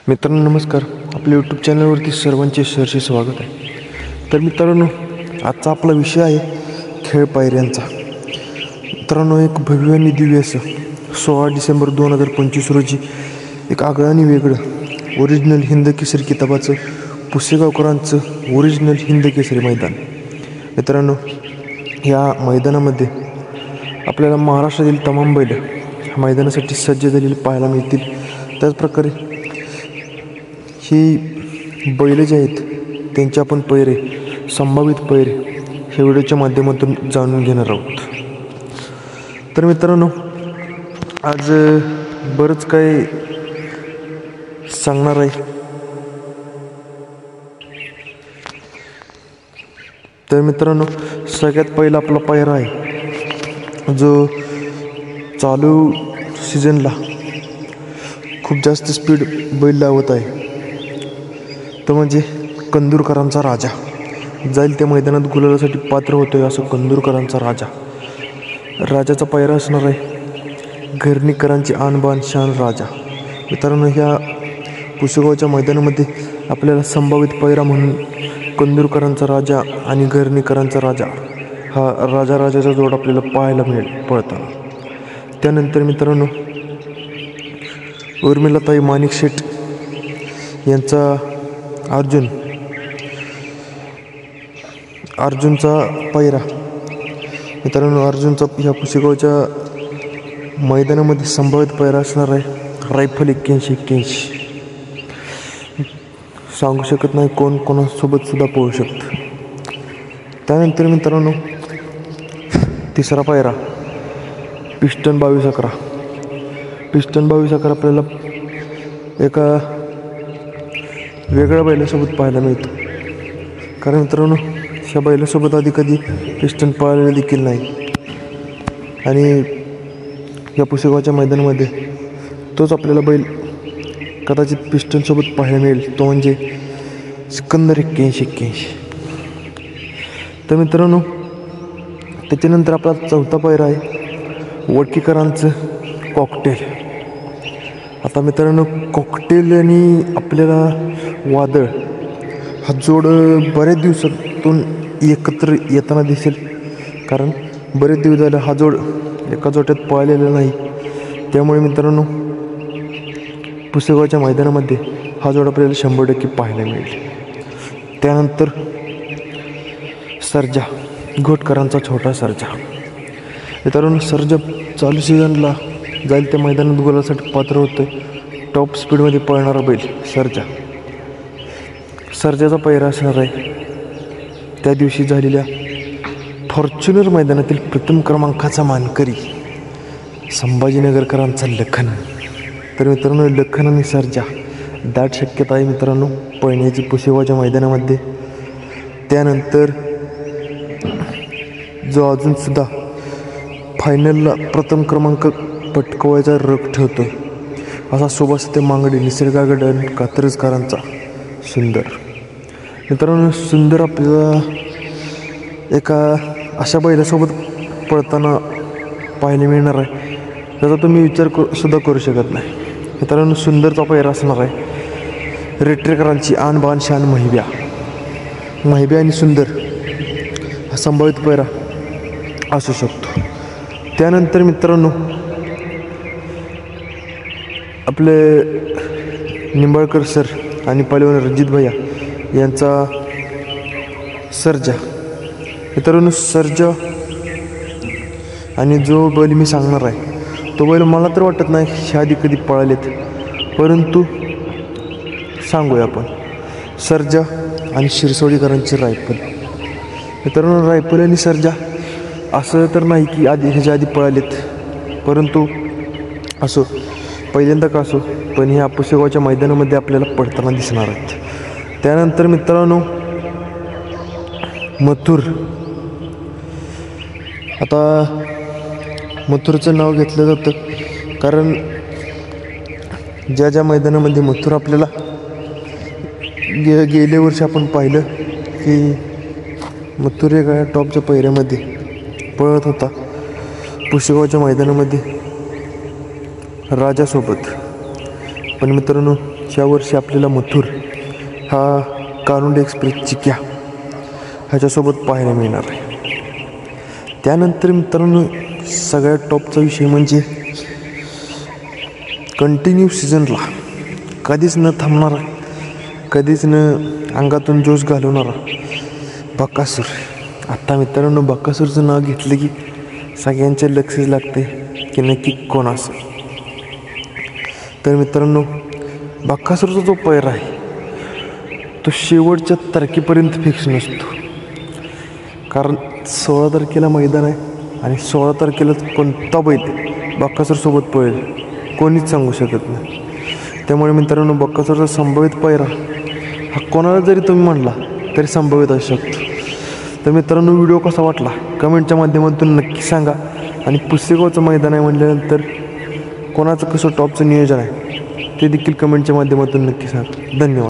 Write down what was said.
मित्रांनो नमस्कार. आपल्या यूट्यूब चॅनलवरती सर्वांचे सहर्ष स्वागत आहे. तर मित्रांनो, आजचा आपला विषय आहे खेळ पायऱ्यांचा. मित्रांनो, एक भव्य आणि दिव्य असं 16 डिसेंबर 2025 रोजी एक आगळं आणि वेगळं ओरिजिनल हिंद केसरी किताबाचं पुसेगावकरांचं ओरिजिनल हिंद केसरी मैदान. मित्रांनो, या मैदानामध्ये आपल्याला महाराष्ट्रातील तमाम बैल मैदानासाठी सज्ज झालेली पाहायला मिळतील. त्याचप्रकारे ही बैल जे आहेत त्यांचे आपण पैरे, संभावित पैरे हे व्हिडिओच्या माध्यमातून जाणून घेणार आहोत. तर मित्रांनो, आज बरंच काही सांगणार आहे. तर मित्रांनो, सगळ्यात पहिला आपला पायरा आहे जो चालू सीझनला खूप जास्त स्पीड बैल लावत आहे, तो म्हणजे कंदूरकरांचा राजा. जाईल त्या मैदानात गुलालासाठी पात्र होतोय असं कंदूरकरांचा राजा. राजाचा पायरा असणार आहे घरणीकरांची आणबाण शान राजा. मित्रांनो, ह्या पुसेगावच्या मैदानामध्ये आपल्याला संभावित पायरा म्हणून कंदूरकरांचा राजा आणि घरणीकरांचा राजा हा राजाचा जोड आपल्याला पाहायला मिळेल पळताना. त्यानंतर मित्रांनो, उर्मिलाताई माणिक शेठ यांचा अर्जुनचा पायरा. मित्रांनो, अर्जुनचा ह्या पुसेगावच्या मैदानामध्ये संभावित पायरा असणार आहे रायफल 81-81. सांगू शकत नाही कोण कोणासोबत सुद्धा पळू शकतं. त्यानंतर मित्रांनो, तिसरा पायरा पिस्टन 22-11. पिस्टन 22-11 आपल्याला एका वेगळ्या बैलासोबत पाहायला मिळतो. कारण मित्रांनो, ह्या बैलासोबत आधी कधी पिस्टन पळालेलं देखील नाही आणि या पुसेगावच्या मैदानामध्ये तोच आपल्याला बैल कदाचित पिस्टनसोबत पाहायला मिळेल, तो म्हणजे सिकंदर 81-81. तर मित्रांनो, त्याच्यानंतर आपला चौथा पायरा आहे वडकीकरांचं कॉकटेल. आता मित्रांनो, कॉकटेल आणि आपल्याला वादळ हा जोड बऱ्याच दिवसातून एकत्र येताना दिसेल. कारण बरेच दिवस झाले हा जोड एका जोट्यात पळालेला नाही. त्यामुळे मित्रांनो, पुसेगावच्या मैदानामध्ये हा जोड आपल्याला 100% पाहायला मिळेल. त्यानंतर सर्जा, घोटकरांचा छोटा सर्जा. मित्रांनो, सर्जा चालू सीझनला जाईल त्या मैदानात गुलासाठी पात्र होतं. टॉप स्पीडमध्ये पळणारा बैल सर्जाचा पैरा असणार आहे त्या दिवशी झालेल्या फॉर्च्युनर मैदानातील प्रथम क्रमांकाचा मानकरी संभाजीनगरकरांचा लखन. तर मित्रांनो, लखन आणि सर्जा दाट शक्यता आहे मित्रांनो पळण्याची पुसेगावच्या मैदानामध्ये. त्यानंतर जो अजूनसुद्धा फायनलला प्रथम क्रमांक पटकवायचा रग ठेवतो असा सुभाष ते मांगडे निसर्गागड आणि कात्रजकरांचा सुंदर. मित्रांनो, सुंदर आपल्याला एका अशा बैलासोबत पळताना पाहायला मिळणार आहे त्याचा तुम्ही विचार सुद्धा करू शकत नाही. मित्रांनो, सुंदरचा पैरा असणार आहे रेट्रेकरांची आणबाण शान महिब्या आणि सुंदर हा संभावित पैरा असू शकतो. त्यानंतर मित्रांनो, आपले निंबाळकर सर आणि पहिलवान रणजित भैया यांचा सर्जा. मित्रांनो, सर्जा आणि जो बैल मी सांगणार आहे तो बैल मला तर वाटत नाही ह्या आधी कधी पळालेत, परंतु सांगूया आपण सर्जा आणि शिरसोडीकरांची रायफल. मित्रांनो, रायफल आणि सर्जा असं तर नाही की ह्याच्या आधी पळालेत, परंतु असो पहिल्यांदा का असो पण ह्या पुसेगावच्या मैदानामध्ये आपल्याला पडताना दिसणार आहेत. त्यानंतर मित्रांनो, मथुर. आता मथुरचं नाव घेतलं जातं कारण ज्या मैदानामध्ये मथुर आपल्याला गेल्या वर्षी आपण पाहिलं की मथुर एका टॉपच्या पैऱ्यामध्ये पळत होता पुसेगावच्या मैदानामध्ये राजासोबत. पण मित्रांनो, यावर्षी आपल्याला मथुर हा कारुंडे एक्सप्रेस चिक्या ह्याच्यासोबत पाहायला मिळणार आहे. त्यानंतर मित्रांनो सगळ्यात टॉपचा विषय म्हणजे कंटिन्यू सीझनला कधीच न थांबणारा, कधीच न अंगातून जोश घालवणारा बकासूर. आता मित्रांनो बकासूरचं नाव घेतलं की सगळ्यांचे लक्षच लागते की नक्की कोण असेल. तर मित्रांनो बकासूरचा जो पैर आहे तो शेवटच्या तारखेपर्यंत फिक्स नसतो, कारण 16 तारखेला मैदान आहे आणि 16 तारखेलाच कोणता बैल बकासूरसोबत पळेल कोणीच सांगू शकत नाही. त्यामुळे मित्रांनो बकासूरचा संभावित पैरा हा कोणाला जरी तुम्ही म्हणला तरी संभावित असू शकतो. तर मित्रांनो व्हिडिओ कसा वाटला कमेंटच्या माध्यमातून नक्की सांगा. आणि पुसेगावचं मैदान आहे म्हटल्यानंतर कोणाचं कसं टॉपचं नियोजन आहे ते देखील कमेंटच्या माध्यमातून नक्की सांगा. धन्यवाद.